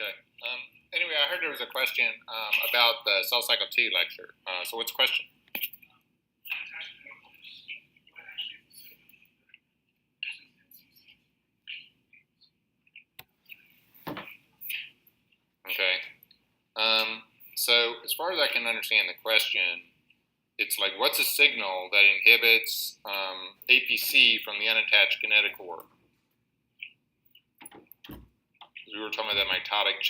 Okay. Anyway, I heard there was a question about the cell cycle 2 lecture. So what's the question? Okay. So as far as I can understand the question, it's like, what's a signal that inhibits APC from the unattached kinetic core? We were talking about that mitotic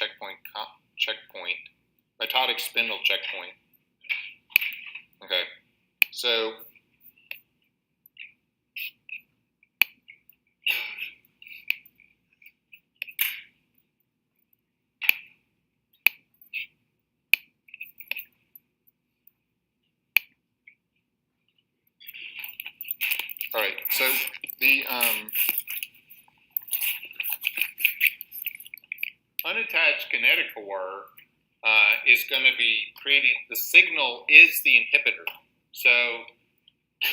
mitotic spindle checkpoint. Okay, so all right, so the unattached kinetic core is going to be creating, the signal is the inhibitor. So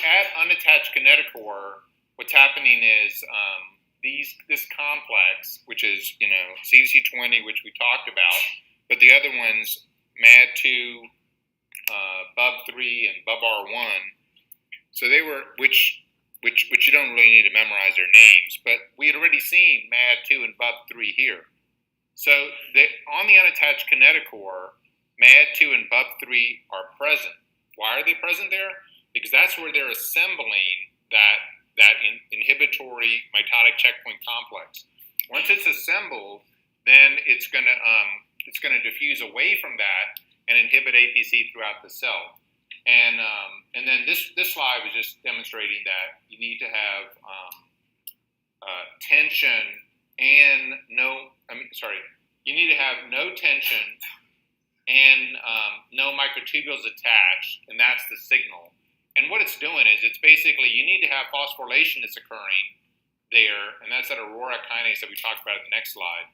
at unattached kinetic core, what's happening is this complex, which is, CDC20, which we talked about, but the other ones, MAD2, BUB3, and BUBR1, so they were, which you don't really need to memorize their names, but we had already seen MAD2 and BUB3 here. So on the unattached kinetic core, MAD2 and BUB3 are present. Why are they present there? Because that's where they're assembling that inhibitory mitotic checkpoint complex. Once it's assembled, then it's going to diffuse away from that and inhibit APC throughout the cell. And then this slide was just demonstrating that you need to have tension and you need to have no tension and no microtubules attached, and that's the signal. And what it's doing is it's basically, you need to have phosphorylation that's occurring there, and that's that aurora kinase that we talked about in the next slide.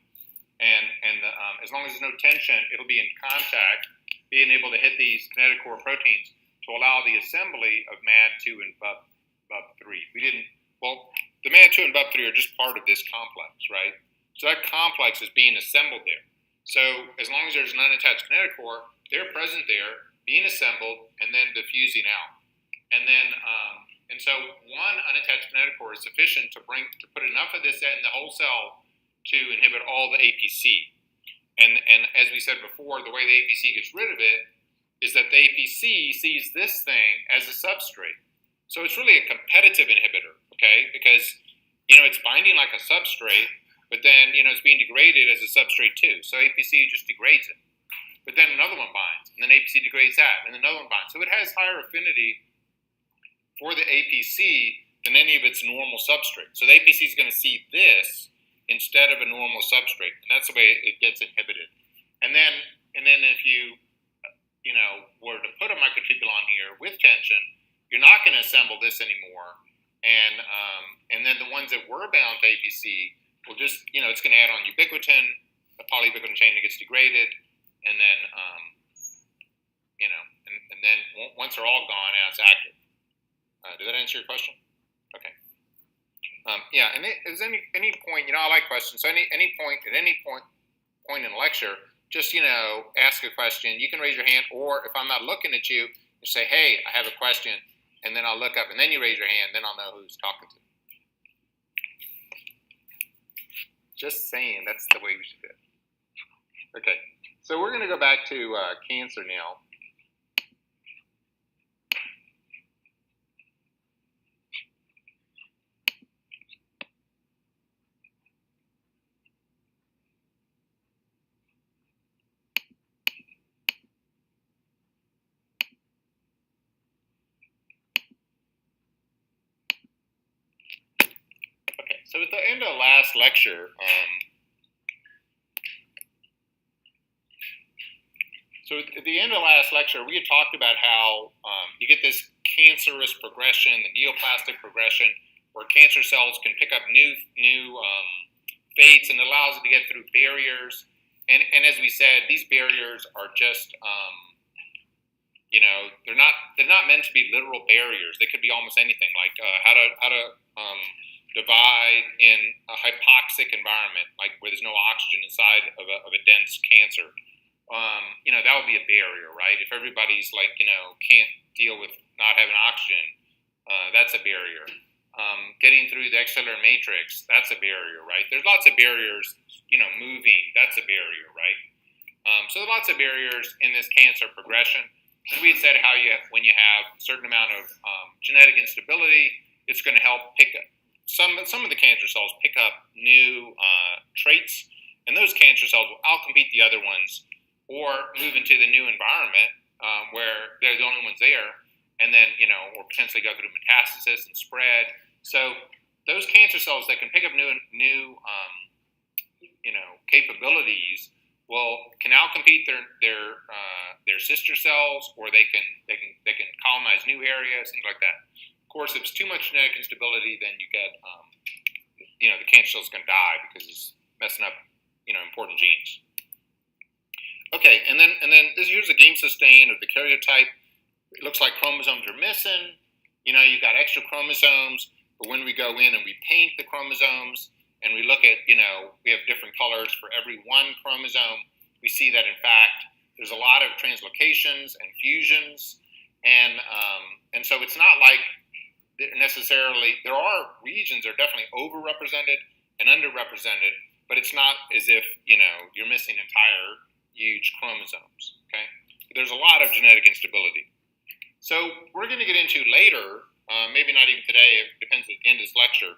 And as long as there's no tension, it'll be in contact, being able to hit these kinetic core proteins to allow the assembly of MAD2 and BUB3. The MAD2 and BUB3 are just part of this complex, right? So that complex is being assembled there. So as long as there's an unattached kinetic core, they're present there, being assembled, and then diffusing out. And then, and so one unattached kinetic core is sufficient to put enough of this in the whole cell to inhibit all the APC. And as we said before, the way the APC gets rid of it is that the APC sees this thing as a substrate. So it's really a competitive inhibitor, okay? Because, it's binding like a substrate, but then, it's being degraded as a substrate too. So APC just degrades it. But then another one binds, and then APC degrades that, and another one binds. So it has higher affinity for the APC than any of its normal substrates. So the APC is going to see this instead of a normal substrate, and that's the way it gets inhibited. And then if you were to put a microtubule on here with tension, you're not going to assemble this anymore. And then the ones that were bound to APC will just, it's going to add on ubiquitin, a polyubiquitin chain that gets degraded, and then, and then once they're all gone, now it's active. Did that answer your question? Okay. Yeah, and if there's any point, I like questions. So at any point in the lecture, just, ask a question. You can raise your hand, or if I'm not looking at you, just say, hey, I have a question, and then I'll look up, and then you raise your hand, then I'll know who's talking to. Just saying, that's the way we should do it. Okay, so we're going to go back to cancer now. So at the end of the last lecture, we had talked about how you get this cancerous progression, the neoplastic progression, where cancer cells can pick up new fates, and it allows it to get through barriers. And as we said, these barriers are just they're not meant to be literal barriers. They could be almost anything, like how to divide in a hypoxic environment, like where there's no oxygen inside of a dense cancer, that would be a barrier, right? If everybody's can't deal with not having oxygen, that's a barrier. Getting through the extracellular matrix, that's a barrier, right? There's lots of barriers, moving, that's a barrier, right? So there are lots of barriers in this cancer progression. And we had said how when you have a certain amount of genetic instability, it's going to help pick up some of the cancer cells pick up new traits, and those cancer cells will outcompete the other ones or move into the new environment where they're the only ones there, and then, or potentially go through metastasis and spread. So those cancer cells that can pick up new capabilities can outcompete their sister cells, or they can colonize new areas, things like that. Of course, if it's too much genetic instability, then you get the cancer cells can die because it's messing up important genes. Okay, and then here's the gene sustain of the karyotype. It looks like chromosomes are missing. You've got extra chromosomes, but when we go in and we paint the chromosomes and we look at, we have different colors for every one chromosome, we see that, in fact, there's a lot of translocations and fusions, and so it's not like necessarily, there are regions that are definitely overrepresented and underrepresented, but it's not as if, you're missing entire huge chromosomes, okay? There's a lot of genetic instability. So we're going to get into later, maybe not even today, it depends at the end of this lecture,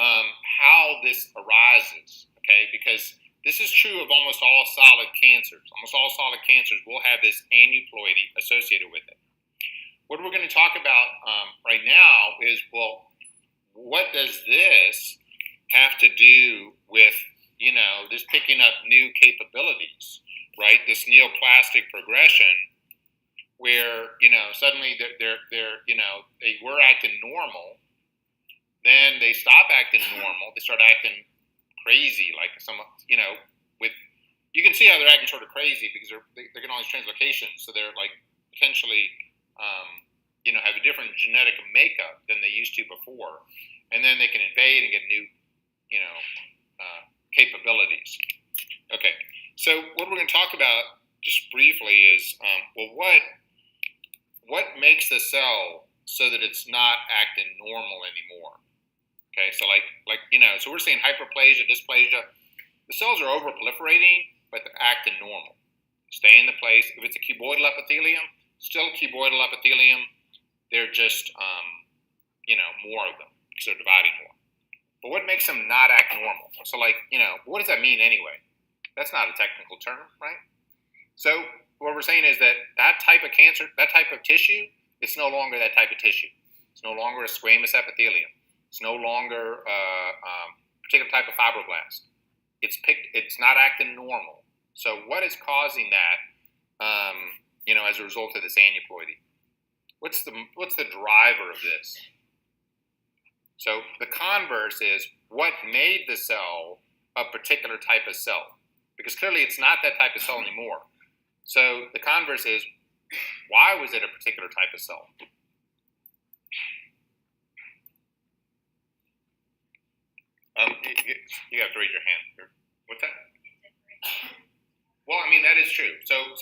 how this arises, okay? Because this is true of almost all solid cancers. Almost all solid cancers will have this aneuploidy associated with it. What we're going to talk about right now is, well, what does this have to do with, this picking up new capabilities, right? This neoplastic progression where, suddenly they're they were acting normal, then they stop acting normal, they start acting crazy, like you can see how they're acting sort of crazy because they're getting all these translocations, so they're like potentially, have a different genetic makeup than they used to before, and then they can invade and get new, capabilities. Okay, so what we're going to talk about just briefly is, what makes the cell so that it's not acting normal anymore? Okay, so so we're seeing hyperplasia, dysplasia. The cells are over-proliferating, but they're acting normal. Stay in the place. If it's a cuboidal epithelium, still cuboidal epithelium. They're just, more of them because they're dividing more. But what makes them not act normal? So, what does that mean anyway? That's not a technical term, right? So what we're saying is that type of cancer, that type of tissue, it's no longer that type of tissue. It's no longer a squamous epithelium. It's no longer a particular type of fibroblast. It's not acting normal. So what is causing that, as a result of this aneuploidy? What's the driver of this? So the converse is, what made the cell a particular type of cell? Because clearly it's not that type of cell anymore. So the converse is, why was it a particular type of cell? You have to raise your hand. What's that? Well, that is true. So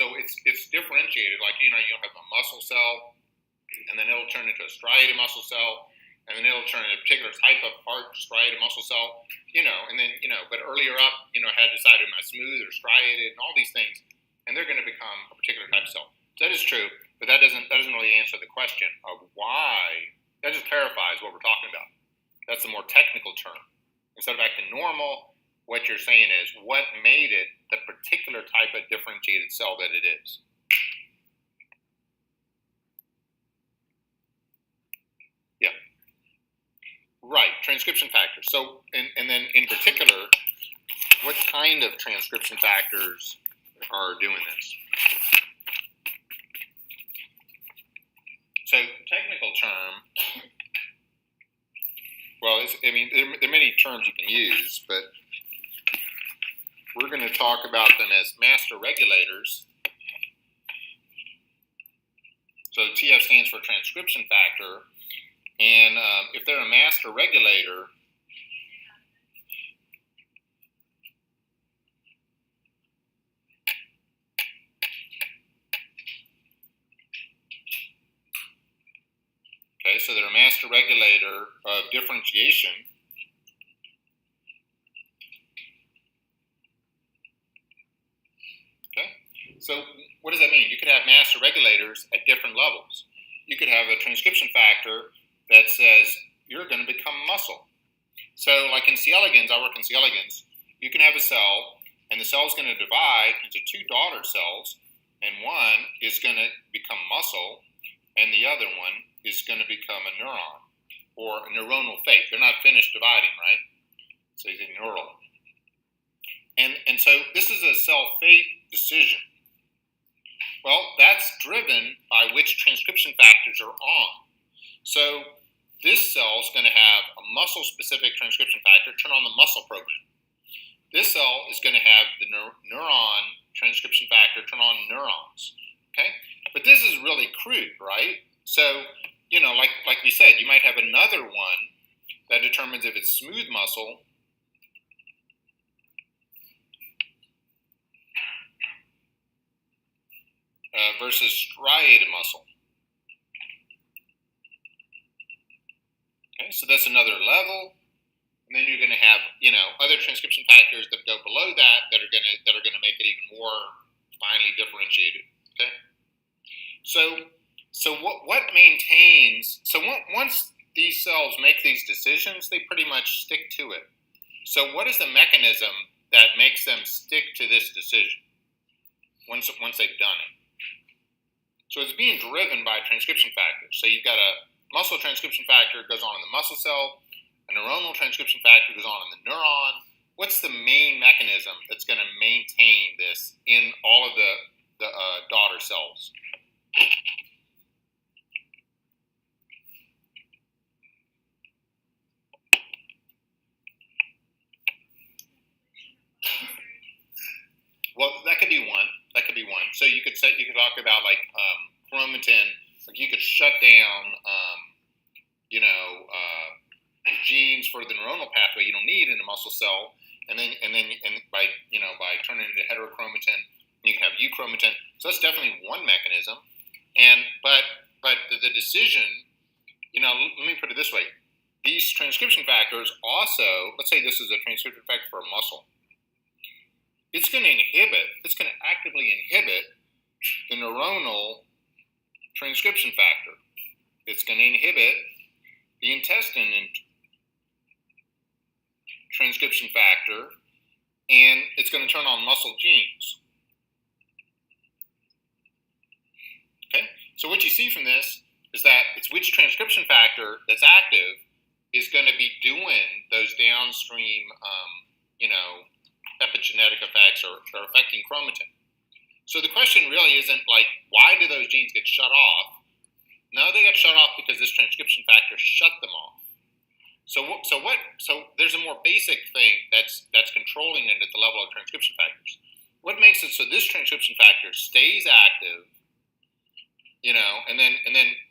it's differentiated. You'll have a muscle cell, and then it'll turn into a striated muscle cell, and then it'll turn into a particular type of heart striated muscle cell, and then, but earlier up, had decided am I smooth or striated and all these things, and they're going to become a particular type of cell. So that is true, but that doesn't really answer the question of why. That just clarifies what we're talking about. That's a more technical term. Instead of acting normal, what you're saying is what made it the particular type of differentiated cell that it is. Yeah. Right, transcription factors. So, and then in particular, what kind of transcription factors are doing this? So, technical term, well, there are many terms you can use, but we're going to talk about them as master regulators. So TF stands for transcription factor, and if they're a master regulator, so they're a master regulator of differentiation. Okay, so what does that mean? You could have master regulators at different levels. You could have a transcription factor that says you're going to become muscle. So like in C. elegans, I work in C. elegans, you can have a cell, and the cell is going to divide into two daughter cells, and one is going to become muscle, and the other one is going to become a neuron, or a neuronal fate. They're not finished dividing, right? So it's a neural. And so this is a cell fate decision. Well, that's driven by which transcription factors are on. So this cell is going to have a muscle-specific transcription factor, turn on the muscle program. This cell is going to have the neuron transcription factor, turn on neurons. Okay? But this is really crude, right? So, you know, like we said, you might have another one that determines if it's smooth muscle versus striated muscle. Okay, so that's another level, and then you're going to have, you know, other transcription factors that go below that that are going to make it even more finely differentiated. Okay, so what maintains? So once these cells make these decisions, they pretty much stick to it. So what is the mechanism that makes them stick to this decision once they've done it? So it's being driven by transcription factors. So you've got a muscle transcription factor goes on in the muscle cell, a neuronal transcription factor goes on in the neuron. What's the main mechanism that's going to maintain this in all of the daughter cells? Well, that could be one. So you could talk about like chromatin. Like you could shut down, genes for the neuronal pathway you don't need in a muscle cell, and by turning it into heterochromatin, you can have euchromatin. So that's definitely one mechanism. But the decision, let me put it this way: these transcription factors also, let's say this is a transcription factor for a muscle. It's going to actively inhibit the neuronal transcription factor. It's going to inhibit the intestine transcription factor, and it's going to turn on muscle genes. Okay? So what you see from this is that it's which transcription factor that's active is going to be doing those downstream, epigenetic effects or affecting chromatin. So the question really isn't like, why do those genes get shut off? No, they get shut off because this transcription factor shut them off. So there's a more basic thing that's controlling it at the level of transcription factors. What makes it so this transcription factor stays active, and then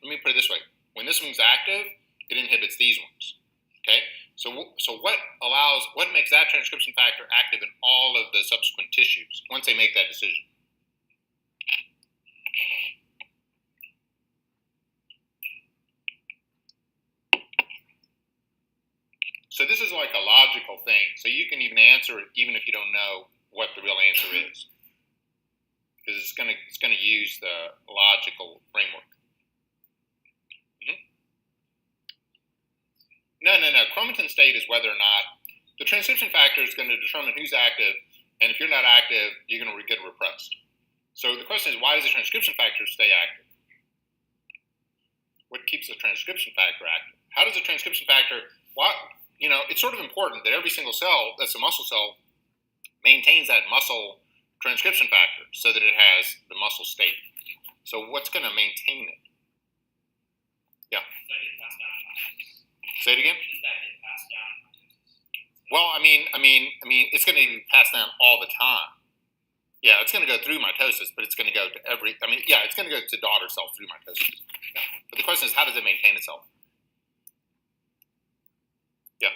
let me put it this way: when this one's active, it inhibits these ones. Okay. So what makes that transcription factor active in all of the subsequent tissues once they make that decision? So this is like a logical thing. So you can even answer it even if you don't know what the real answer is, because it's gonna use the logical framework. No. Chromatin state is whether or not the transcription factor is going to determine who's active, and if you're not active, you're going to get repressed. So the question is, why does the transcription factor stay active? What keeps the transcription factor active? How does the transcription factor? It's sort of important that every single cell that's a muscle cell maintains that muscle transcription factor so that it has the muscle state. So what's going to maintain it? Yeah. Say it again. Does that get passed down? Well, I mean, it's going to be passed down all the time. Yeah, it's going to go through mitosis, but it's going to go to it's going to go to daughter cells through mitosis. Yeah. But the question is, how does it maintain itself? Yeah.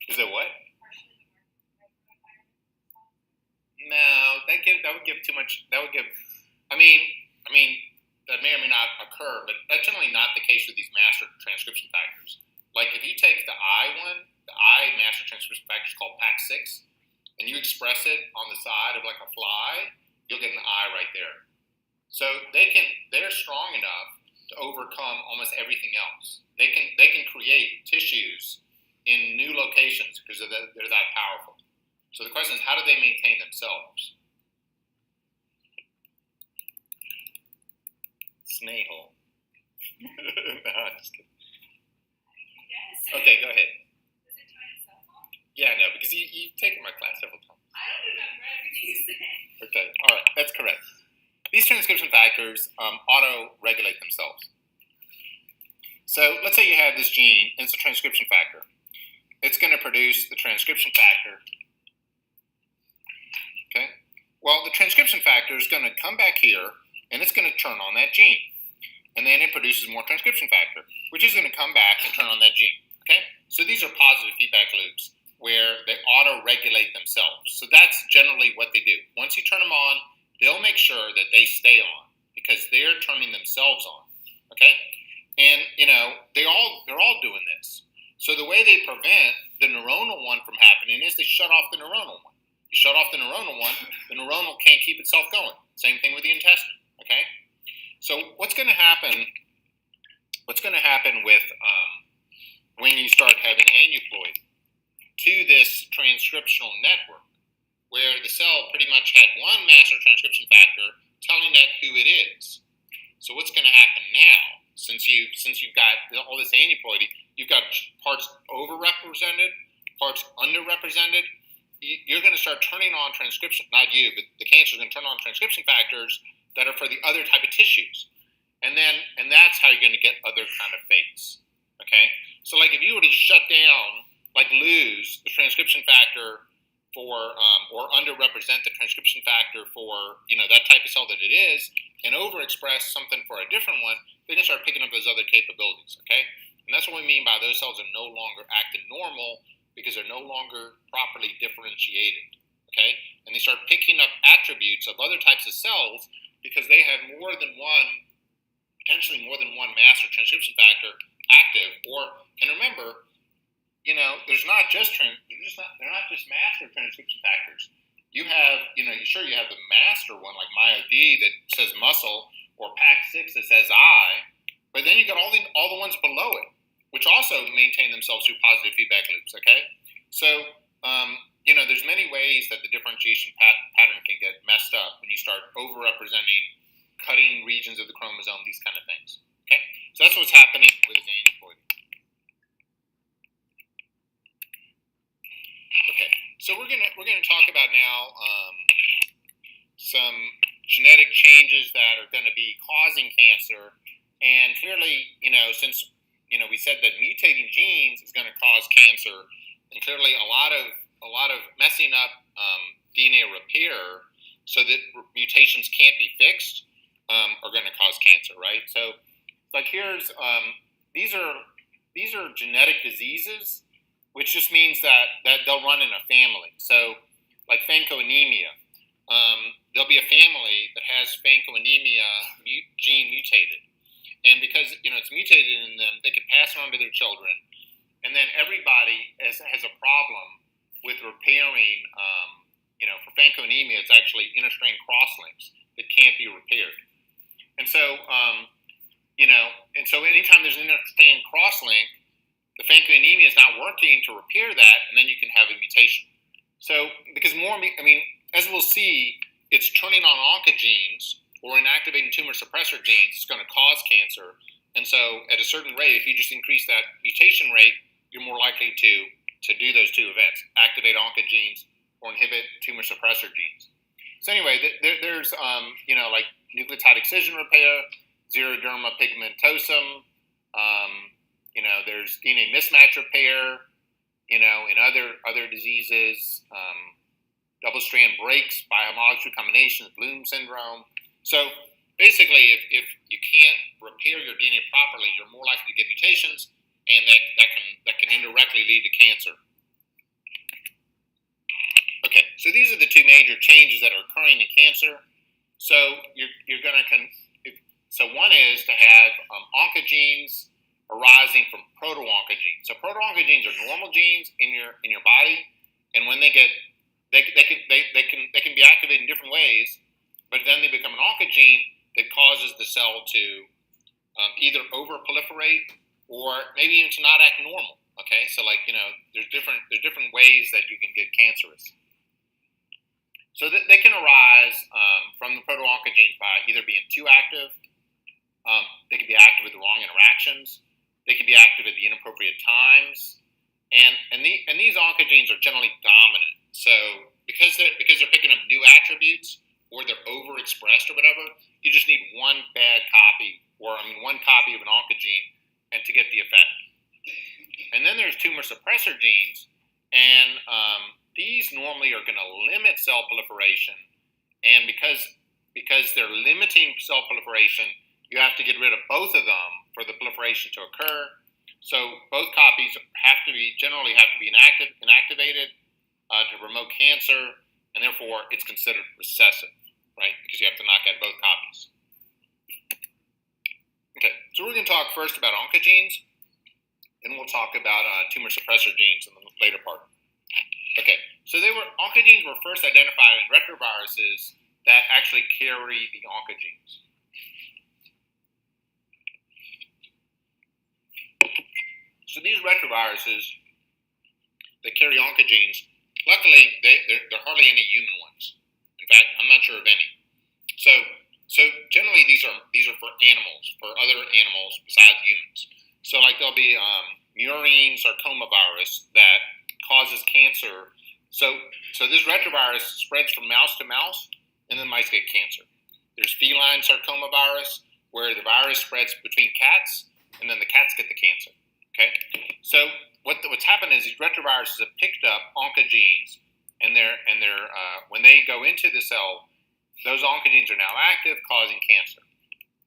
Is it what? No, that would give too much. That would give. that may or may not occur, but that's generally not the case with these master transcription factors. Like if you take the I one, the I master transcription factor is called PAC6, and you express it on the side of like a fly, you'll get an I right there. So they're strong enough to overcome almost everything else. They can create tissues in new locations because they're that powerful. So the question is, how do they maintain themselves? Snail. No, I'm just kidding. Okay, go ahead. Does it turn itself off? Yeah, no, because you've taken my class several times. I don't remember everything you said. Okay, all right, that's correct. These transcription factors auto-regulate themselves. So let's say you have this gene, and it's a transcription factor. It's going to produce the transcription factor. Okay? Well, the transcription factor is going to come back here, and it's going to turn on that gene. And then it produces more transcription factor, which is going to come back and turn on that gene. Okay? So these are positive feedback loops where they auto-regulate themselves. So that's generally what they do. Once you turn them on, they'll make sure that they stay on because they're turning themselves on. Okay? And, they're all doing this. So the way they prevent the neuronal one from happening is they shut off the neuronal one. You shut off the neuronal one, the neuronal can't keep itself going. Same thing with the intestine. Okay? So what's going to happen with when you start having aneuploid to this transcriptional network, where the cell pretty much had one master transcription factor telling it who it is. So what's going to happen now, since you've got all this aneuploidy, you've got parts overrepresented, parts underrepresented. You're going to start turning on transcription, not you, but the cancer is going to turn on transcription factors that are for the other type of tissues. And that's how you're going to get other kind of fates. Okay? So like if you were to shut down, like lose the transcription factor for, or underrepresent the transcription factor for, that type of cell that it is, and overexpress something for a different one, they can start picking up those other capabilities. Okay? And that's what we mean by those cells are no longer acting normal because they're no longer properly differentiated. Okay? And they start picking up attributes of other types of cells because they have potentially more than one master transcription factor active. And remember, they're not just master transcription factors. You have, you have the master one like MyoD that says muscle, or PAC6 that says I, but then you got all the ones below it, which also maintain themselves through positive feedback loops. Okay, so there's many ways that the differentiation pattern can get messed up when you start overrepresenting, cutting regions of the chromosome, these kind of things. Okay, so that's what's happening with aneuploidy. Okay, so we're gonna talk about now some genetic changes that are going to be causing cancer, and clearly, since we said that mutating genes is going to cause cancer, and clearly a lot of messing up DNA repair so that mutations can't be fixed are going to cause cancer, right? So, like here's these are genetic diseases, which just means that they'll run in a family. So, like phancoanemia, there'll be a family that has phancoanemia gene mutated, and because it's mutated in them, they could pass it on to their children, and then everybody has a problem with repairing. For phancoanemia, it's actually interstrain crosslinks that can't be repaired. And so, anytime there's an interstrain crosslink, the phancoanemia is not working to repair that, and then you can have a mutation. So, because as we'll see, it's turning on oncogenes or inactivating tumor suppressor genes is going to cause cancer. And so, at a certain rate, if you just increase that mutation rate, you're more likely to do those two events: activate oncogenes or inhibit tumor suppressor genes. So anyway, there's like nucleotide excision repair, xeroderma pigmentosum. There's DNA mismatch repair. In other diseases, double-strand breaks by homologous recombinations, Bloom syndrome. So basically, if you can't repair your DNA properly, you're more likely to get mutations, and that can indirectly lead to cancer. Okay, so these are the two major changes that are occurring in cancer. So you're going to So one is to have oncogenes arising from proto-oncogenes. So proto-oncogenes are normal genes in your body, and when they can be activated in different ways, but then they become an oncogene that causes the cell to either over-proliferate or maybe even to not act normal. Okay, so there's different ways that you can get cancerous. So they can arise from the proto-oncogenes by either being too active. They can be active with the wrong interactions. They can be active at the inappropriate times, and these oncogenes are generally dominant. So because they're picking up new attributes or they're overexpressed or whatever, you just need one copy of an oncogene, and to get the effect. And then there's tumor suppressor genes, and these normally are going to limit cell proliferation, and because they're limiting cell proliferation, you have to get rid of both of them for the proliferation to occur. So both copies generally have to be inactivated to promote cancer, and therefore it's considered recessive, right? Because you have to knock out both copies. Okay, so we're going to talk first about oncogenes, and we'll talk about tumor suppressor genes in the later part. Okay, so oncogenes were first identified in retroviruses that actually carry the oncogenes. So these retroviruses that carry oncogenes, luckily there are hardly any human ones. In fact, I'm not sure of any. So generally these are for animals, for other animals besides humans. So there'll be murine sarcoma virus that causes cancer. So this retrovirus spreads from mouse to mouse, and then mice get cancer. There's feline sarcoma virus, where the virus spreads between cats, and then the cats get the cancer. Okay, so what's happened is these retroviruses have picked up oncogenes, and when they go into the cell, those oncogenes are now active, causing cancer.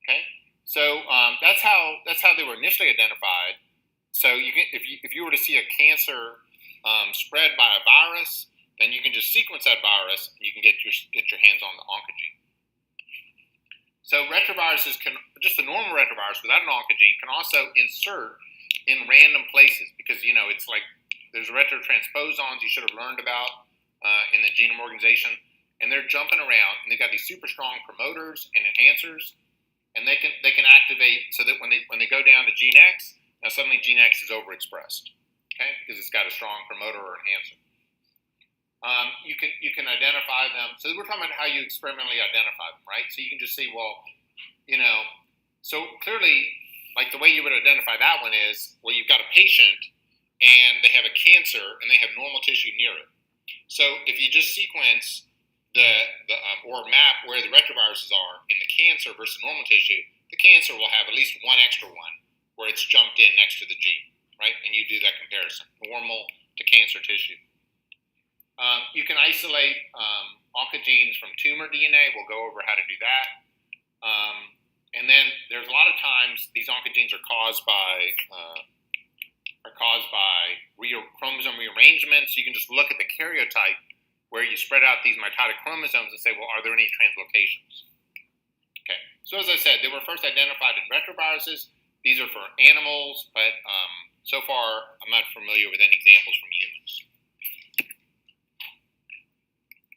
Okay, so that's how they were initially identified. So if you were to see a cancer spread by a virus, then you can just sequence that virus, and you can get your hands on the oncogene. So retroviruses just a normal retrovirus without an oncogene can also insert in random places, because it's like there's retrotransposons you should have learned about in the genome organization, and they're jumping around, and they've got these super strong promoters and enhancers, and they can activate so that when they go down to gene X, now suddenly gene X is overexpressed, okay, because it's got a strong promoter or enhancer. You can identify them. So we're talking about how you experimentally identify them, right? So you can just see, so clearly, like the way you would identify that one is, well, you've got a patient and they have a cancer and they have normal tissue near it. So if you just sequence or map where the retroviruses are in the cancer versus normal tissue, the cancer will have at least one extra one where it's jumped in next to the gene, right? And you do that comparison, normal to cancer tissue. You can isolate oncogenes from tumor DNA. We'll go over how to do that. And then there's a lot of times these oncogenes are caused by chromosome rearrangements. You can just look at the karyotype where you spread out these mitotic chromosomes and say, well, are there any translocations? Okay. So as I said, they were first identified in retroviruses. These are for animals, but so far I'm not familiar with any examples from humans.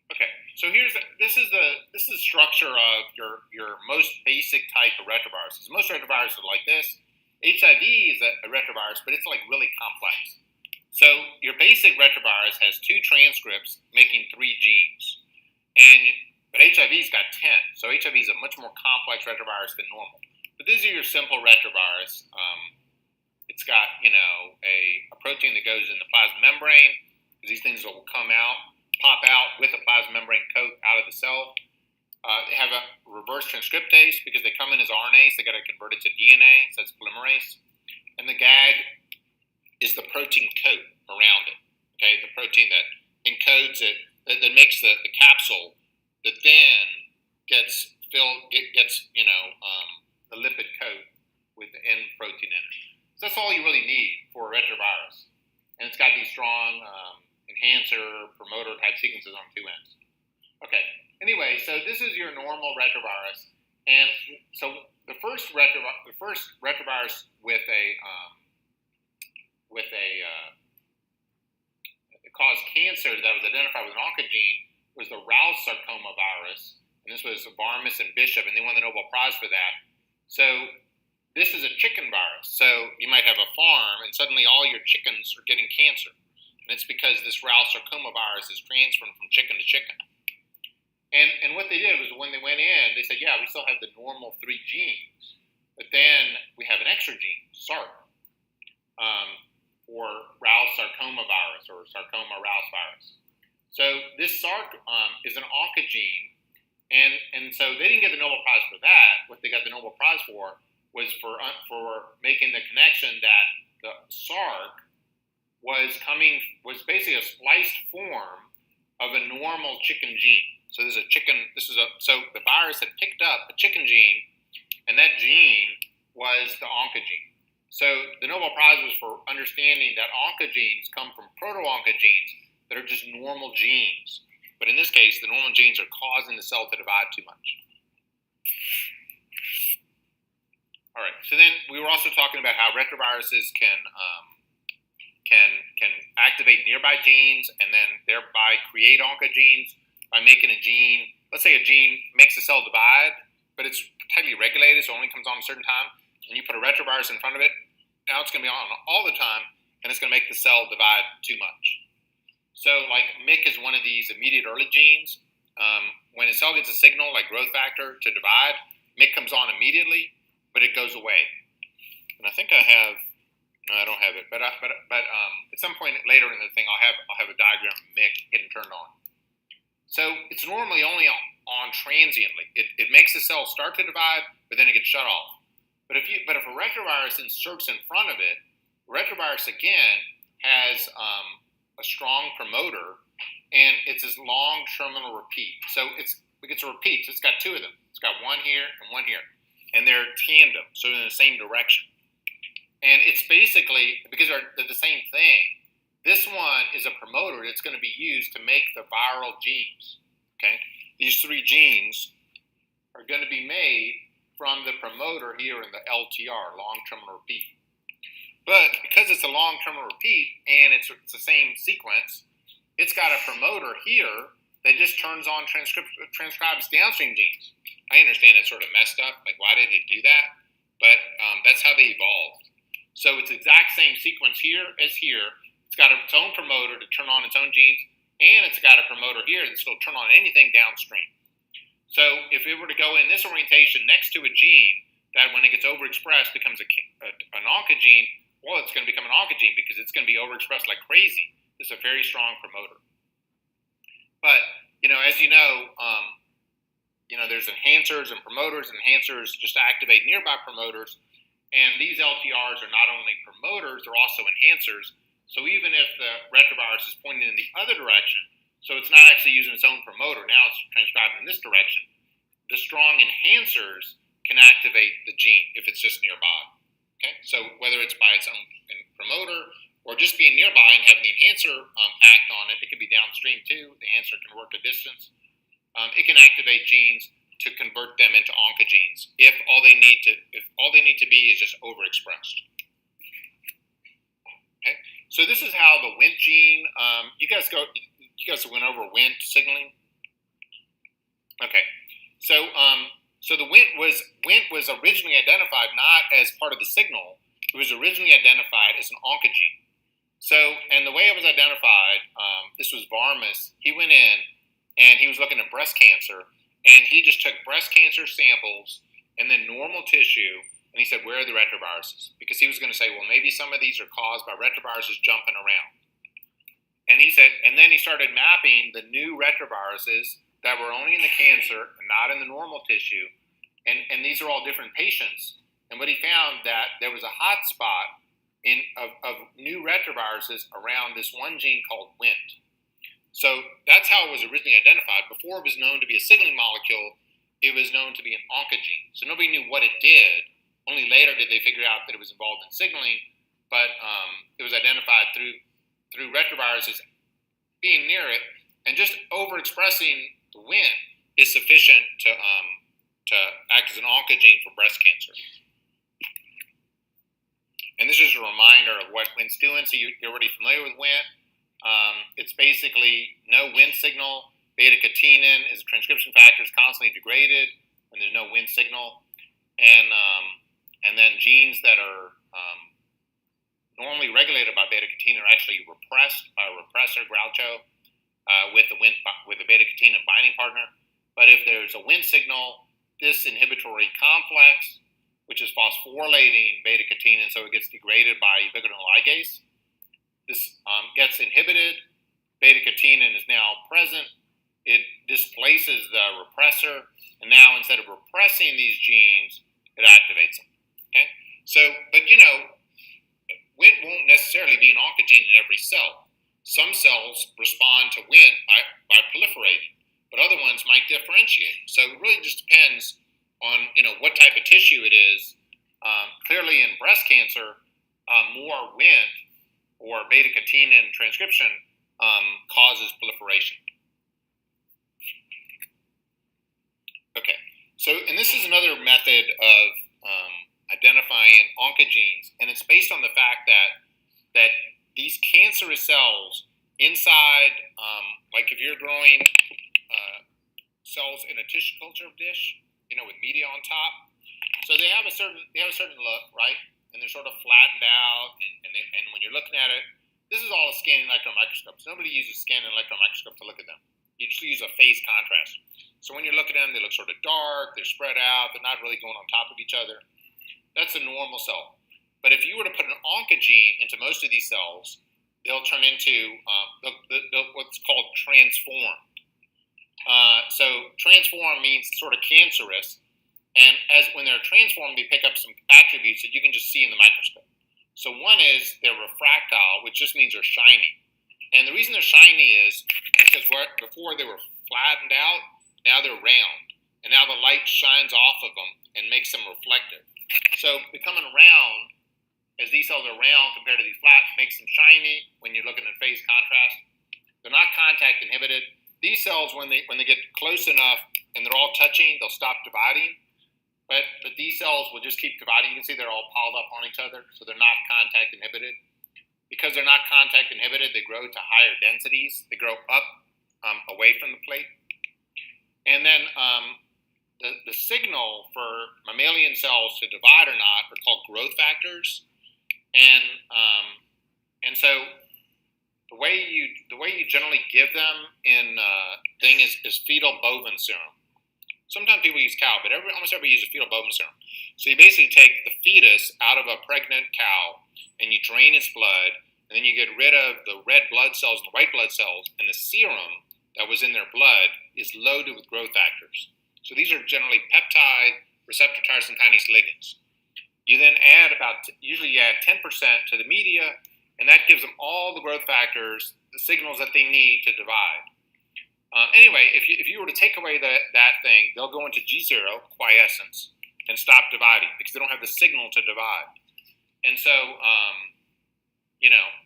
Okay, so this is the structure of your most basic type of retroviruses. Most retroviruses are like this. HIV is a retrovirus, but it's like really complex. So your basic retrovirus has 2 transcripts making 3 genes, but HIV's got 10. So HIV is a much more complex retrovirus than normal. But these are your simple retrovirus. It's got a protein that goes in the plasma membrane. These things will pop out with a plasma membrane coat out of the cell. They have a reverse transcriptase because they come in as RNAs. They got to convert it to DNA, so it's polymerase. And the GAG is the protein coat around it. Okay, the protein that encodes it, that makes the capsule that then gets filled. It gets the lipid coat with the N protein in it. So that's all you really need for a retrovirus. And it's got these strong enhancer, promoter type sequences on 2 ends. Okay. Anyway, so this is your normal retrovirus, And so the first retrovirus with a that caused cancer that was identified with an oncogene was the Rouse sarcoma virus, and this was Varmus and Bishop, and they won the Nobel Prize for that. So this is a chicken virus. So you might have a farm, and suddenly all your chickens are getting cancer, and it's because this Rouse sarcoma virus is transferred from chicken to chicken. And what they did was when they went in, they said, yeah, we still have the normal 3 genes, but then we have an extra gene, SARC, or Rouse sarcoma virus or sarcoma Rouse virus. So this SARC is an oncogene, and so they didn't get the Nobel Prize for that. What they got the Nobel Prize for was for making the connection that the SARC was basically a spliced form of a normal chicken gene. So so the virus had picked up a chicken gene, and that gene was the oncogene. So the Nobel Prize was for understanding that oncogenes come from proto-oncogenes that are just normal genes. But in this case, the normal genes are causing the cell to divide too much. All right, so then we were also talking about how retroviruses can activate nearby genes and then thereby create oncogenes by making a gene. Let's say a gene makes a cell divide, but it's tightly regulated, so it only comes on a certain time, and you put a retrovirus in front of it. Now it's going to be on all the time, and it's going to make the cell divide too much. So like MYC is one of these immediate early genes. When a cell gets a signal like growth factor to divide, MYC comes on immediately, but it goes away. And I think I don't have it, but at some point later in the thing, I'll have a diagram of MYC getting turned on. So it's normally only on transiently. It makes the cell start to divide, but then it gets shut off. But if a retrovirus inserts in front of it, retrovirus again has a strong promoter, and it's this long terminal repeat. So it gets a repeat. So it's got 2 of them. It's got one here and one here, and they're tandem, so in the same direction. And it's basically because they're the same thing. This one is a promoter that's going to be used to make the viral genes. Okay, these 3 genes are going to be made from the promoter here in the LTR, long terminal repeat. But because it's a long terminal repeat and it's the same sequence, it's got a promoter here that just turns on transcribes downstream genes. I understand it's sort of messed up, like why did it do that? But that's how they evolved. So it's the exact same sequence here as here. It's got its own promoter to turn on its own genes, and it's got a promoter here that's going to turn on anything downstream. So if it were to go in this orientation next to a gene that when it gets overexpressed becomes an oncogene, well, it's going to become an oncogene because it's going to be overexpressed like crazy. It's a very strong promoter. But, as you know, there's enhancers and promoters. Enhancers just activate nearby promoters. And these LTRs are not only promoters, they're also enhancers. So even if the retrovirus is pointing in the other direction, so it's not actually using its own promoter, now it's transcribed in this direction, the strong enhancers can activate the gene if it's just nearby. Okay, so whether it's by its own promoter or just being nearby and having the enhancer act on it, it can be downstream too. The enhancer can work a distance. It can activate genes to convert them into oncogenes if all they need to be is just overexpressed. Okay, so this is how the Wnt gene. You guys went over Wnt signaling. Okay, so the Wnt was originally identified not as part of the signal. It was originally identified as an oncogene. So, and the way it was identified, this was Varmus. He went in and he was looking at breast cancer, and he just took breast cancer samples and then normal tissue, and he said, where are the retroviruses? Because he was going to say, well, maybe some of these are caused by retroviruses jumping around. And he said, and then he started mapping the new retroviruses that were only in the cancer and not in the normal tissue, and these are all different patients. And what he found that there was a hot spot of new retroviruses around this one gene called Wnt. So that's how it was originally identified. Before it was known to be a signaling molecule, it was known to be an oncogene. So nobody knew what it did. Only later did they figure out that it was involved in signaling, but it was identified through retroviruses being near it, and just overexpressing the Wnt is sufficient to act as an oncogene for breast cancer. And this is a reminder of what Wnt's doing, so you're already familiar with Wnt. It's basically no Wnt signal. Beta-catenin is a transcription factor, is constantly degraded when there's no Wnt signal. And then genes that are normally regulated by beta-catenin are actually repressed by a repressor, Groucho, with the beta-catenin binding partner. But if there's a Wnt signal, this inhibitory complex, which is phosphorylating beta-catenin, so it gets degraded by ubiquitin ligase. This gets inhibited. Beta-catenin is now present. It displaces the repressor, and now instead of repressing these genes, it activates them. Okay, so but Wnt won't necessarily be an oncogene in every cell. Some cells respond to Wnt by proliferating, but other ones might differentiate. So it really just depends on what type of tissue it is. Clearly in breast cancer, more Wnt or beta-catenin transcription causes proliferation. Okay, so and this is another method of identifying oncogenes, and it's based on the fact that these cancerous cells inside, like if you're growing cells in a tissue culture dish, with media on top. So they have a certain look, right? And they're sort of flattened out, and when you're looking at it, this is all a scanning electron microscope. So nobody uses scanning electron microscope to look at them. You just use a phase contrast. So when you're looking at them, they look sort of dark, they're spread out, they're not really going on top of each other. That's a normal cell. But if you were to put an oncogene into most of these cells, they'll turn into what's called transformed. So transform means sort of cancerous, and when they're transformed, they pick up some attributes that you can just see in the microscope. So one is they're refractile, which just means they're shiny. And the reason they're shiny is because before they were flattened out, now they're round. And now the light shines off of them and makes them reflective. So becoming round, as these cells are round compared to these flat, makes them shiny when you're looking at phase contrast. They're not contact inhibited. These cells, when they get close enough and they're all touching, they'll stop dividing. But these cells will just keep dividing. You can see they're all piled up on each other, so they're not contact inhibited. Because they're not contact inhibited, they grow to higher densities. They grow up away from the plate. And then the signal for mammalian cells to divide or not are called growth factors. And so the way you generally give them in is fetal bovine serum. Sometimes people use cow, but almost everybody uses fetal bovine serum. So you basically take the fetus out of a pregnant cow and you drain its blood, and then you get rid of the red blood cells and the white blood cells, and the serum that was in their blood is loaded with growth factors. So these are generally peptide, receptor tyrosine kinase ligands. You then usually you add 10% to the media, and that gives them all the growth factors, the signals that they need to divide. Anyway, if you were to take away that thing, they'll go into G0, quiescence, and stop dividing because they don't have the signal to divide. And so,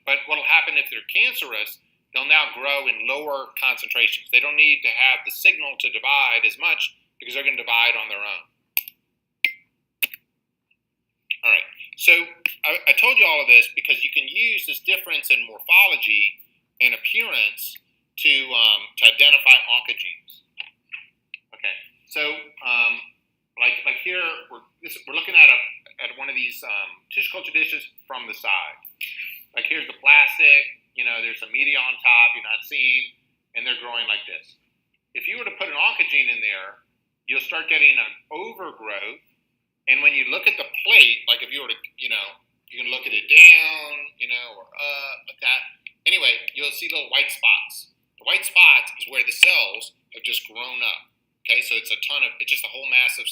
but what will happen if they're cancerous, they'll now grow in lower concentrations. They don't need to have the signal to divide as much because they're going to divide on their own. All right, so I told you all of this because you can use this difference in morphology and appearance to identify oncogenes. Okay, so like here we're looking at one of these tissue culture dishes from the side. Like here's the plastic, there's some media on top you're not seeing, and they're growing like this. If you were to put an oncogene in there, you'll start getting an overgrowth. And when you look at the plate, like if you were to, you can look at it down, or up, like that. Anyway, you'll see little white spots. The white spots is where the cells have just grown up. Okay, so it's just a whole mass of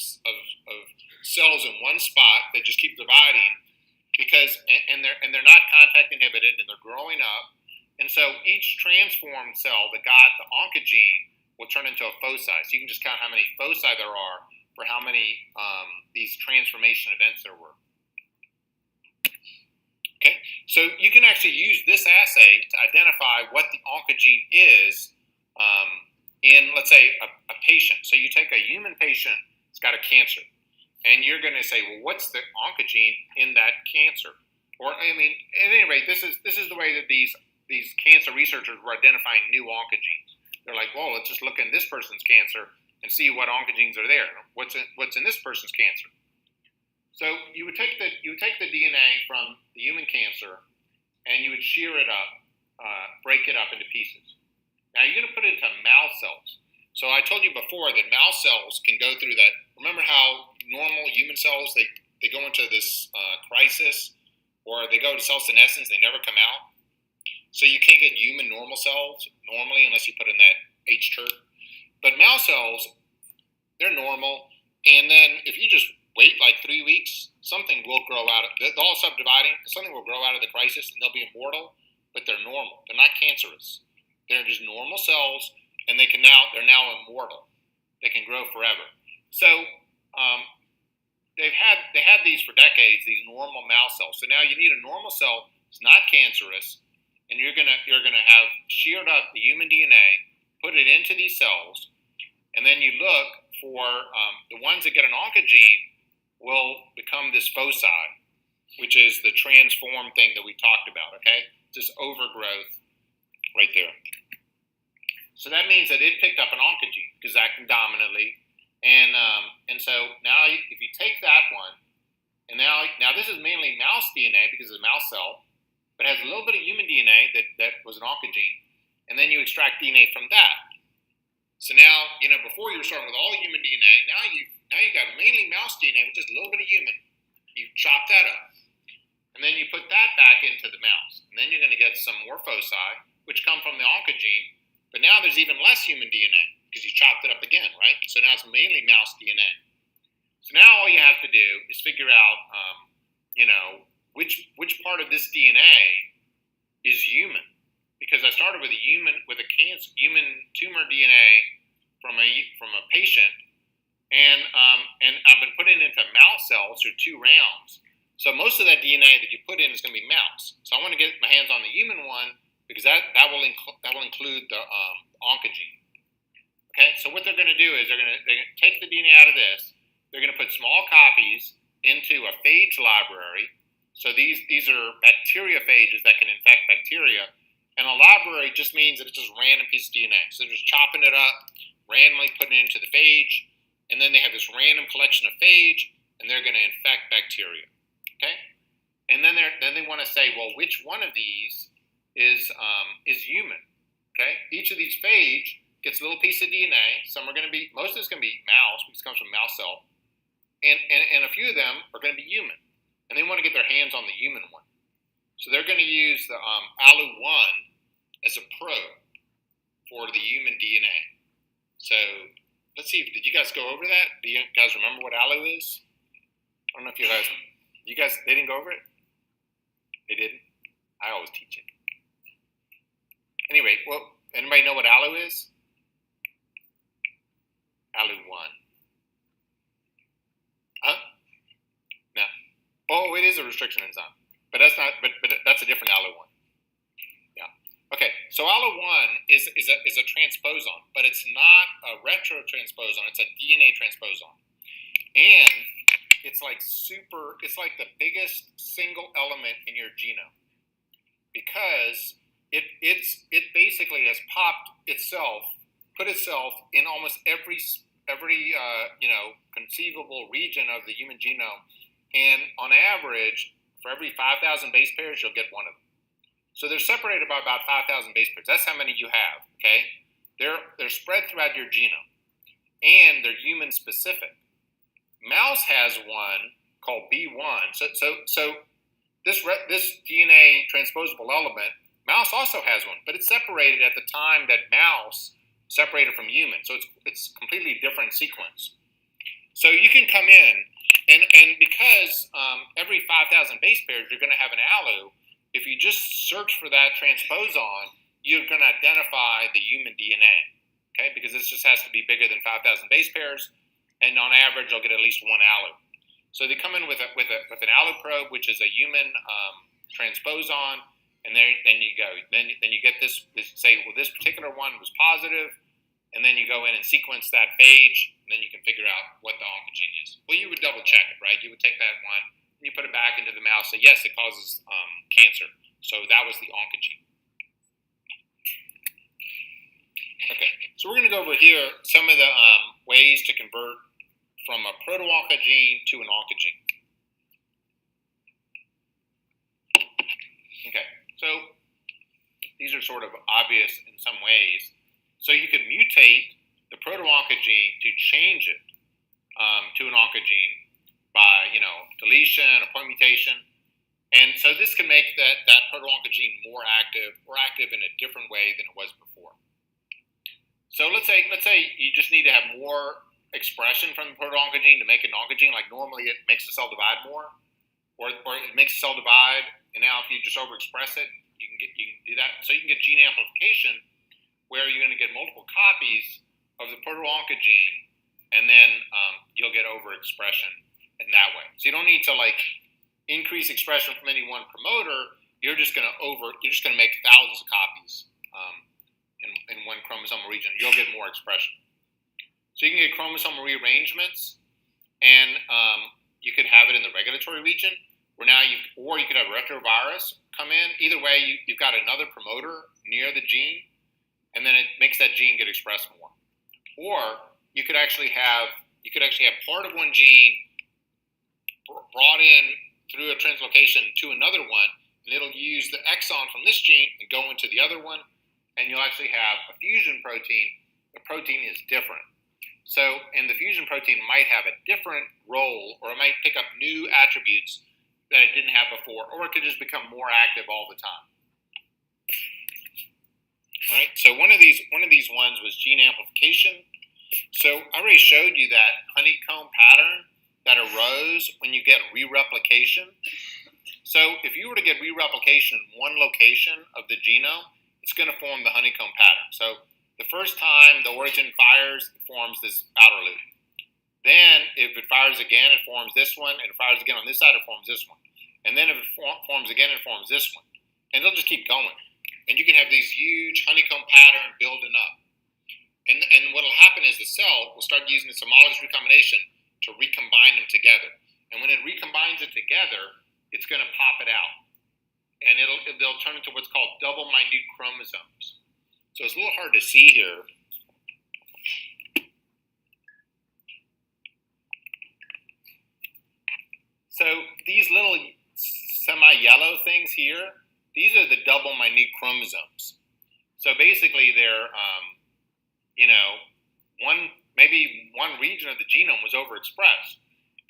cells in one spot that just keep dividing because they're not contact inhibited and they're growing up. And so each transformed cell that got the oncogene will turn into a foci. So you can just count how many foci there are for how many these transformation events there were. Okay, so you can actually use this assay to identify what the oncogene is in, let's say, a patient. So you take a human patient, it's got a cancer. And you're going to say, well, what's the oncogene in that cancer? Or, I mean, at any rate, this is the way that these cancer researchers were identifying new oncogenes. They're like, well, let's just look in this person's cancer and see what oncogenes are there. What's in this person's cancer? So you would take the DNA from the human cancer and you would shear it up, break it up into pieces. Now you're going to put it into mouse cells. So I told you before that mouse cells can go through that. Remember how normal human cells, they go into this crisis, or they go to cell senescence, they never come out. So you can't get human normal cells normally unless you put in that H-chert. But mouse cells, they're normal. And then if you just wait like 3 weeks, something will grow out of it. They're all subdividing. Something will grow out of the crisis and they'll be immortal, but they're normal. They're not cancerous. They're just normal cells, and they're now immortal. They can grow forever. So they had these for decades, these normal mouse cells. So now you need a normal cell. It's not cancerous, and you're gonna have sheared up the human DNA, put it into these cells, and then you look for the ones that get an oncogene will become this foci, which is the transform thing that we talked about. Okay, this overgrowth right there. So that means that it picked up an oncogene because it's acting dominantly, and so now if you take that one, and now this is mainly mouse DNA because it's a mouse cell, but it has a little bit of human DNA that was an oncogene, and then you extract DNA from that. So now, before you were starting with all human DNA, now you got mainly mouse DNA with just a little bit of human. You chop that up, and then you put that back into the mouse, and then you're going to get some more foci, which come from the oncogene. But now there's even less human DNA because you chopped it up again, right? So now it's mainly mouse DNA. So now all you have to do is figure out, which part of this DNA is human. Because I started with human tumor DNA from a patient, and I've been putting it into mouse cells through 2 rounds. So most of that DNA that you put in is going to be mouse. So I want to get my hands on the human one, because that will include the oncogene. Okay, so what they're going to do is they're going to take the DNA out of this. They're going to put small copies into a phage library. So these are bacteriophages that can infect bacteria. And a library just means that it's just random piece of DNA. So they're just chopping it up, randomly putting it into the phage, and then they have this random collection of phage, and they're going to infect bacteria. Okay, and then they want to say, well, which one of these is human? Okay, each of these phage gets a little piece of DNA. Most of it's going to be mouse because it comes from mouse cell, and a few of them are going to be human, and they want to get their hands on the human one. So they're going to use the ALU1 as a probe for the human DNA. So let's see. Did you guys go over that? Do you guys remember what ALU is? I don't know if you guys they didn't go over it. They didn't. I always teach it. Anyway, well, anybody know what ALU is? ALU1. Huh? No. Oh, it is a restriction enzyme, but that's not. But that's a different ALU1. Yeah. Okay. So ALU1 is a transposon, but it's not a retrotransposon. It's a DNA transposon, and it's like the biggest single element in your genome, because it basically has put itself in almost every conceivable region of the human genome, and on average, for every 5,000 base pairs, you'll get one of them. So they're separated by about 5,000 base pairs. That's how many you have. Okay, they're spread throughout your genome, and they're human specific. Mouse has one called B1. So this DNA transposable element, mouse also has one, but it's separated at the time that mouse separated from human. So it's completely different sequence. So you can come in, and because every 5,000 base pairs you're going to have an ALU, if you just search for that transposon, you're going to identify the human DNA. Okay, because this just has to be bigger than 5,000 base pairs. And on average, you'll get at least one ALU. So they come in with an ALU probe, which is a human transposon, and then you go. Then you get this say, well, this particular one was positive, and then you go in and sequence that page, and then you can figure out what the oncogene is. Well, you would double check it, right? You would take that one, and you put it back into the mouse, say, yes, it causes cancer. So that was the oncogene. Okay, so we're going to go over here some of the ways to convert from a proto-oncogene to an oncogene. Okay, so these are sort of obvious in some ways. So you could mutate the proto-oncogene to change it to an oncogene by, deletion or point mutation. And so this can make that proto-oncogene more active or active in a different way than it was before. So let's say you just need to have more expression from the proto-oncogene to make an oncogene. Like normally it makes the cell divide more, or it makes the cell divide, and now if you just overexpress it, you can do that. So you can get gene amplification, where you're going to get multiple copies of the proto-oncogene, and then you'll get overexpression in that way. So you don't need to increase expression from any one promoter. You're just going to make thousands of copies in one chromosomal region. You'll get more expression. So you can get chromosomal rearrangements, and you could have it in the regulatory region, or you could have retrovirus come in. Either way, you've got another promoter near the gene, and then it makes that gene get expressed more. Or you could actually have part of one gene brought in through a translocation to another one, and it'll use the exon from this gene and go into the other one, and you'll actually have a fusion protein. The protein is different. And the fusion protein might have a different role, or it might pick up new attributes that it didn't have before, or it could just become more active all the time. All right, so one of these ones was gene amplification. So I already showed you that honeycomb pattern that arose when you get re-replication. So if you were to get re-replication in one location of the genome, it's going to form the honeycomb pattern. So the first time the origin fires, it forms this outer loop. Then if it fires again, it forms this one, and it fires again on this side, it forms this one. And then if it forms again, it forms this one. And it'll just keep going. And you can have these huge honeycomb pattern building up. And what will happen is the cell will start using its homologous recombination to recombine them together. And when it recombines it together, it's going to pop it out. And they'll turn into what's called double minute chromosomes. So it's a little hard to see here. So these little semi-yellow things here, these are the double minute chromosomes. So basically they're, maybe one region of the genome was overexpressed,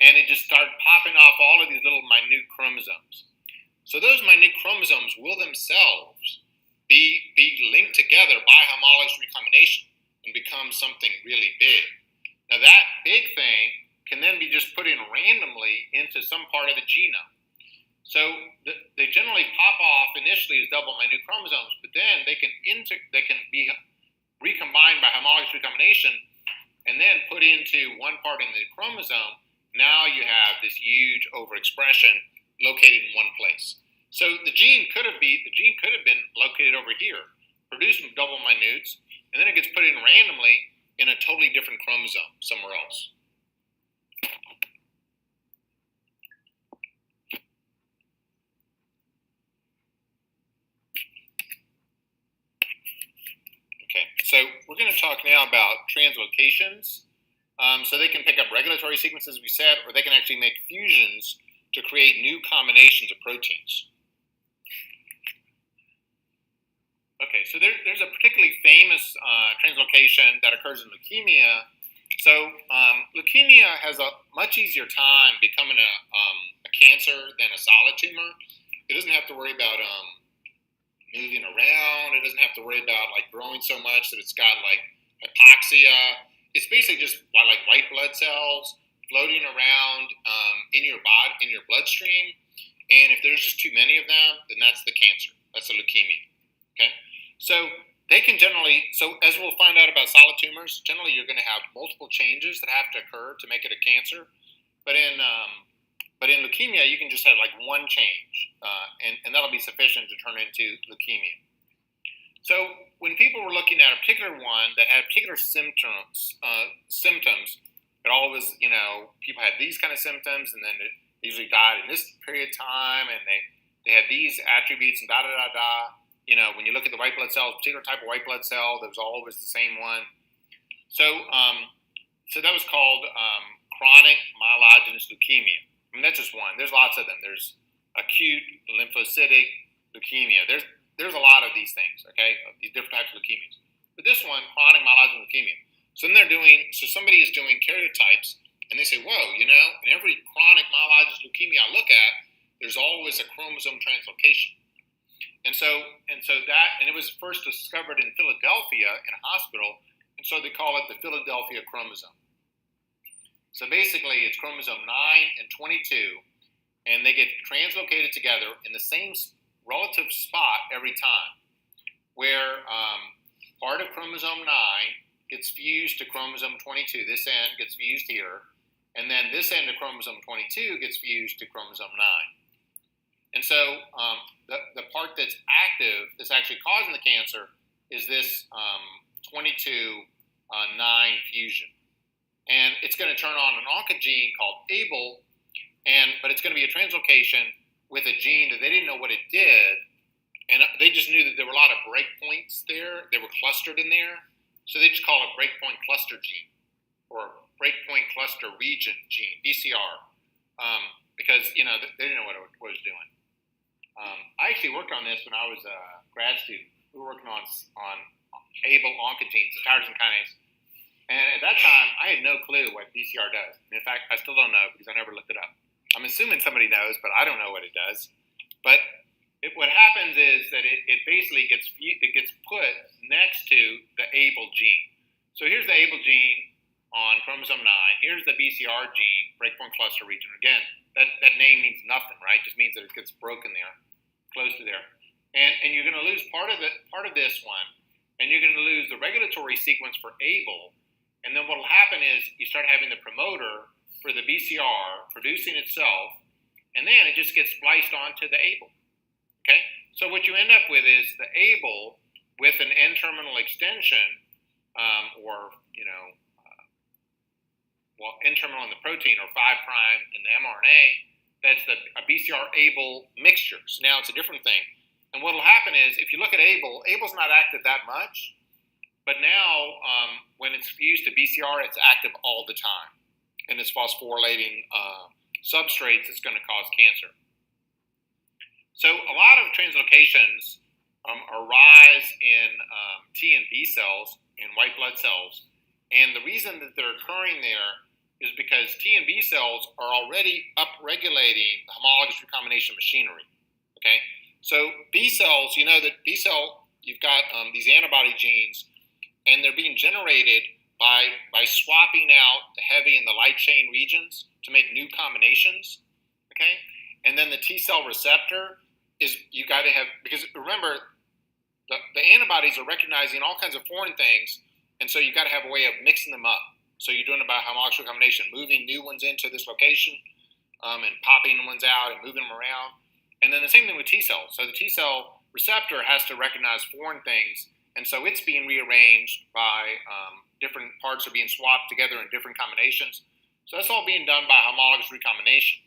and it just started popping off all of these little minute chromosomes. So those minute chromosomes will themselves be linked together by homologous recombination and become something really big. Now that big thing can then be just put in randomly into some part of the genome. So they generally pop off initially as double minute chromosomes, but then they can be recombined by homologous recombination and then put into one part in the chromosome. Now you have this huge overexpression located in one place. So the gene could have been located over here, producing double minutes, and then it gets put in randomly in a totally different chromosome somewhere else. Okay, so we're going to talk now about translocations. So they can pick up regulatory sequences, we said, or they can actually make fusions to create new combinations of proteins. Okay, so there's a particularly famous translocation that occurs in leukemia. So leukemia has a much easier time becoming a cancer than a solid tumor. It doesn't have to worry about moving around. It doesn't have to worry about growing so much that it's got hypoxia. It's basically just white blood cells floating around in your body, in your bloodstream. And if there's just too many of them, then that's the cancer. That's a leukemia. Okay, so they can generally. So as we'll find out about solid tumors, generally you're going to have multiple changes that have to occur to make it a cancer. But in leukemia, you can just have one change, and that'll be sufficient to turn into leukemia. So when people were looking at a particular one that had particular symptoms, it always, people had these kind of symptoms, and then they usually died in this period of time, and they had these attributes, and da da da da. When you look at the white blood cells, particular type of white blood cell, there was always the same one. So that was called chronic myelogenous leukemia. I mean, that's just one. There's lots of them. There's acute lymphocytic leukemia. There's a lot of these things, okay, these different types of leukemias. But this one, chronic myelogenous leukemia. So then somebody is doing karyotypes, and they say, whoa, in every chronic myelogenous leukemia I look at, there's always a chromosome translocation. And it was first discovered in Philadelphia in a hospital, and so they call it the Philadelphia chromosome. So basically, it's chromosome 9 and 22, and they get translocated together in the same relative spot every time, where part of chromosome 9 gets fused to chromosome 22. This end gets fused here, and then this end of chromosome 22 gets fused to chromosome 9. And so the part that's active, that's actually causing the cancer, is this 22-9 fusion. And it's going to turn on an oncogene called ABL, but it's going to be a translocation with a gene that they didn't know what it did, and they just knew that there were a lot of breakpoints there. They were clustered in there, so they just call it breakpoint cluster gene, or breakpoint cluster region gene, BCR, because they didn't know what it was doing. I actually worked on this when I was a grad student. We were working on ABL oncogenes, tyrosine kinase, and at that time I had no clue what BCR does. And in fact, I still don't know because I never looked it up. I'm assuming somebody knows, but I don't know what it does. But what happens is that it basically gets put next to the ABL gene. So here's the ABL gene on chromosome 9. Here's the BCR gene, breakpoint cluster region. Again, that name means nothing, right? It just means that it gets broken there, close to there. And you're going to lose part of this one, and you're going to lose the regulatory sequence for ABL. And then what will happen is you start having the promoter for the BCR producing itself, and then it just gets spliced onto the ABL. Okay? So what you end up with is the ABL with an N-terminal extension, N-terminal in the protein or 5' in the mRNA. That's a BCR-ABL mixture. So now it's a different thing. And what will happen is, if you look at ABL's not active that much, but now when it's fused to BCR, it's active all the time. And it's phosphorylating substrates that's going to cause cancer. So a lot of translocations arise in T and B cells, in white blood cells. And the reason that they're occurring there is because T and B cells are already upregulating the homologous recombination machinery. Okay? So B cells, that B cell, you've got these antibody genes, and they're being generated by swapping out the heavy and the light chain regions to make new combinations. Okay? And then the T cell receptor is, you got to have, because remember, the antibodies are recognizing all kinds of foreign things, and so you've got to have a way of mixing them up. So you're doing it by homologous recombination, moving new ones into this location, and popping ones out and moving them around. And then the same thing with T cells. So the T cell receptor has to recognize foreign things, and so it's being rearranged by different parts are being swapped together in different combinations. So that's all being done by homologous recombination.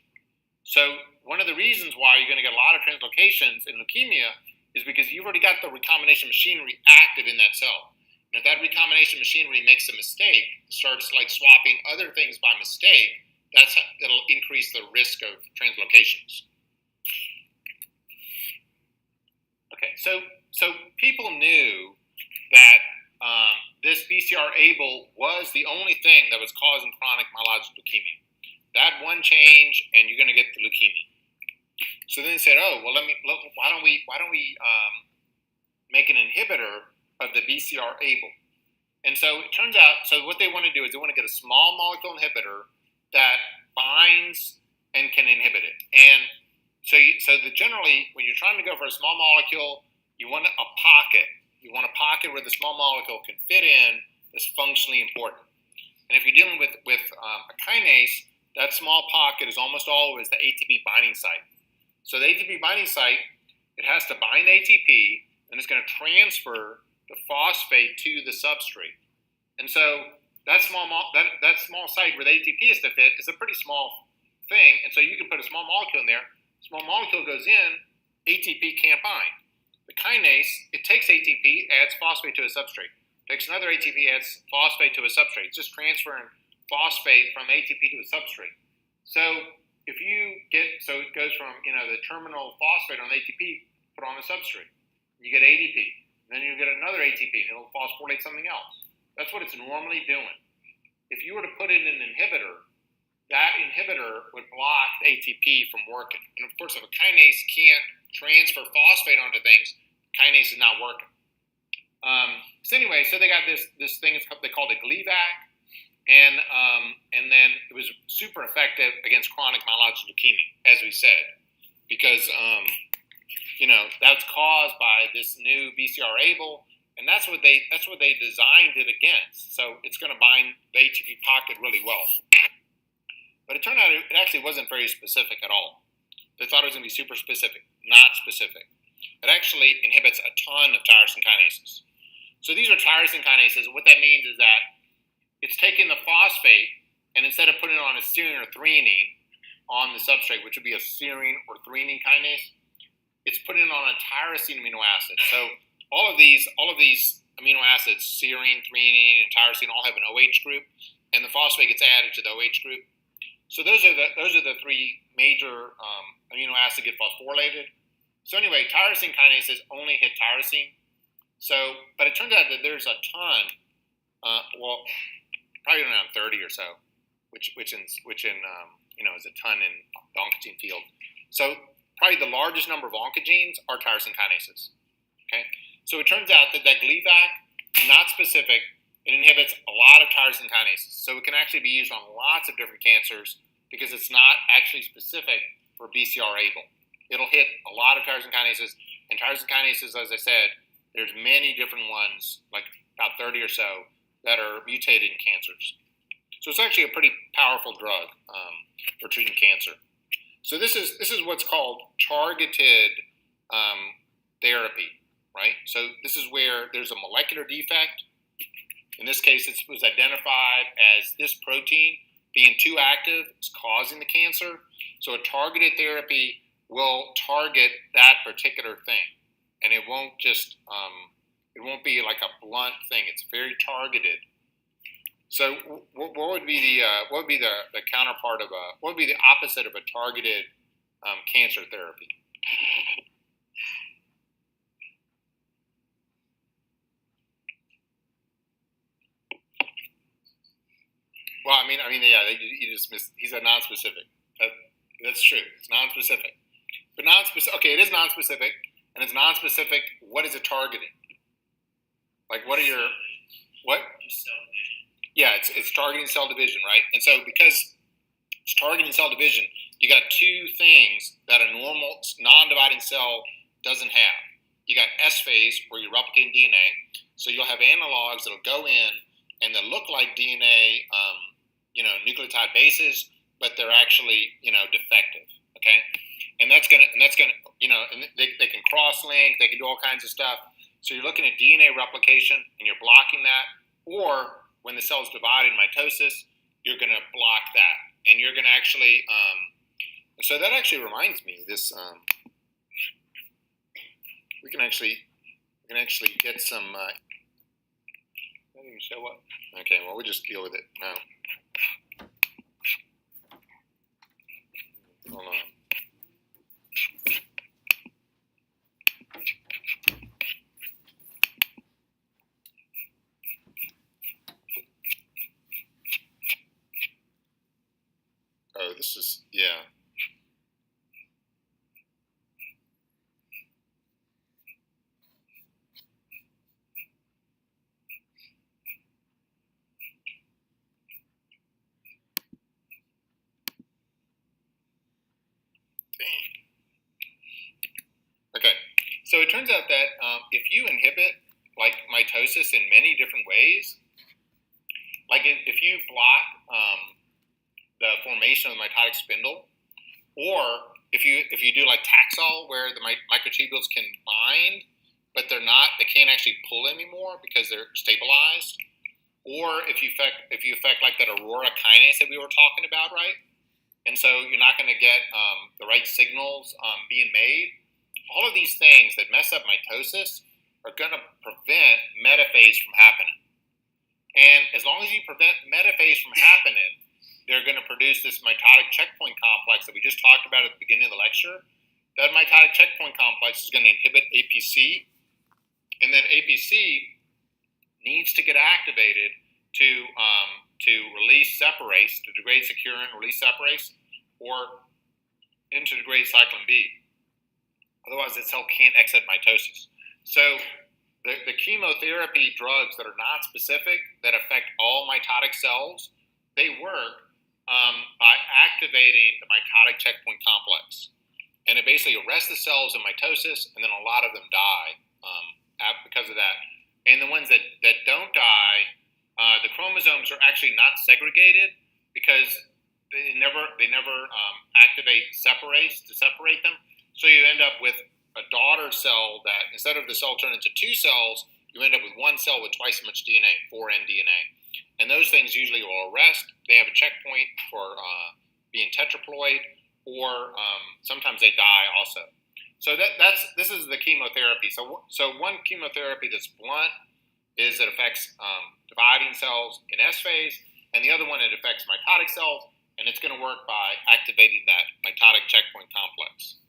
So one of the reasons why you're going to get a lot of translocations in leukemia is because you've already got the recombination machinery active in that cell. And if that recombination machinery makes a mistake, starts like swapping other things by mistake, that'll increase the risk of translocations. Okay, so people knew that this BCR-ABL was the only thing that was causing chronic myelogenous leukemia. That one change, and you're going to get the leukemia. So then they said, "Oh, well, why don't we make an inhibitor of the BCR-ABL?" And so it turns out, so what they want to do is they want to get a small molecule inhibitor that binds and can inhibit it. And generally, when you're trying to go for a small molecule, you want a pocket. You want a pocket where the small molecule can fit in that's functionally important. And if you're dealing with a kinase, that small pocket is almost always the ATP binding site. So the ATP binding site, it has to bind ATP, and it's going to transfer the phosphate to the substrate. And so that small site where the ATP is to fit is a pretty small thing. And so you can put a small molecule in there. Small molecule goes in, ATP can't bind. The kinase, it takes ATP, adds phosphate to a substrate. Takes another ATP, adds phosphate to a substrate. It's just transferring phosphate from ATP to a substrate. So if you get, so it goes from, the terminal phosphate on ATP, put on the substrate. You get ADP. Then you get another ATP, and it'll phosphorylate something else. That's what it's normally doing. If you were to put in an inhibitor, that inhibitor would block the ATP from working. And of course, if a kinase can't transfer phosphate onto things, kinase is not working. So anyway, so they got this thing they called a Gleevec, and then it was super effective against chronic myelogenous leukemia, as we said, because that's caused by this new BCR-ABL, and that's what they designed it against. So it's going to bind the ATP pocket really well. But it turned out it actually wasn't very specific at all. They thought it was going to be super specific, not specific. It actually inhibits a ton of tyrosine kinases. So these are tyrosine kinases. What that means is that it's taking the phosphate, and instead of putting it on a serine or threonine on the substrate, which would be a serine or threonine kinase, it's putting it on a tyrosine amino acid. So all of these amino acids, serine, threonine, and tyrosine, all have an OH group, and the phosphate gets added to the OH group. So those are the three major amino acids get phosphorylated. So anyway, tyrosine kinases only hit tyrosine. So, but it turns out that there's a ton, probably around 30 or so, which is a ton in the oncogene field. So probably the largest number of oncogenes are tyrosine kinases. Okay, so it turns out that Gleevec, not specific, it inhibits a lot of tyrosine kinases. So it can actually be used on lots of different cancers because it's not actually specific for BCR-ABL. It'll hit a lot of tyrosine kinases, and tyrosine kinases, as I said, there's many different ones, like about 30 or so, that are mutated in cancers. So it's actually a pretty powerful drug for treating cancer. So this is what's called targeted therapy, right? So this is where there's a molecular defect. In this case, it was identified as this protein being too active is causing the cancer. So a targeted therapy will target that particular thing, and it won't just it won't be like a blunt thing. It's very targeted. So what would be the counterpart of what would be the opposite of a targeted cancer therapy? Well, you just missed. He said non-specific. That's true. It's non-specific, but non-specific. Okay, it is non-specific, and it's non-specific. What is it targeting? Like, what are your what? Just cell division. Yeah, it's targeting cell division, right? And so because it's targeting cell division, you got two things that a normal non-dividing cell doesn't have. You got S phase where you're replicating DNA, so you'll have analogs that'll go in and they'll look like DNA, nucleotide bases, but they're actually, defective. Okay, and that's gonna, and they can cross-link, they can do all kinds of stuff. So you're looking at DNA replication, and you're blocking that, or when the cell's divided in mitosis, you're going to block that, and you're going to actually. So that actually reminds me. This we can actually get some. I didn't even show up. Okay, well, we'll just deal with it now. Hold on. Oh, this is, yeah. Okay, so it turns out that if you inhibit like mitosis in many different ways, like if you block the formation of the mitotic spindle, or if you do like Taxol, where the microtubules can bind but they can't actually pull anymore because they're stabilized. Or if you affect like that aurora kinase that we were talking about, right? And so you're not going to get the right signals being made. All of these things that mess up mitosis are going to prevent metaphase from happening. And as long as you prevent metaphase from happening, they're going to produce this mitotic checkpoint complex that we just talked about at the beginning of the lecture. That mitotic checkpoint complex is going to inhibit APC, and then APC needs to get activated to release separase, to degrade securin, release separase, or integrate cyclin B. Otherwise, the cell can't exit mitosis. So the chemotherapy drugs that are not specific, that affect all mitotic cells, they work by activating the mitotic checkpoint complex. And it basically arrests the cells in mitosis, and then a lot of them die because of that. And the ones that don't die, the chromosomes are actually not segregated because they never activate separase to separate them. So you end up with a daughter cell that, instead of the cell turning into two cells, you end up with one cell with twice as much DNA, 4N DNA. And those things usually will arrest. They have a checkpoint for being tetraploid, or sometimes they die also. So this is the chemotherapy. So one chemotherapy that's blunt is it affects dividing cells in S phase, and the other one, it affects mitotic cells, and it's going to work by activating that mitotic checkpoint complex.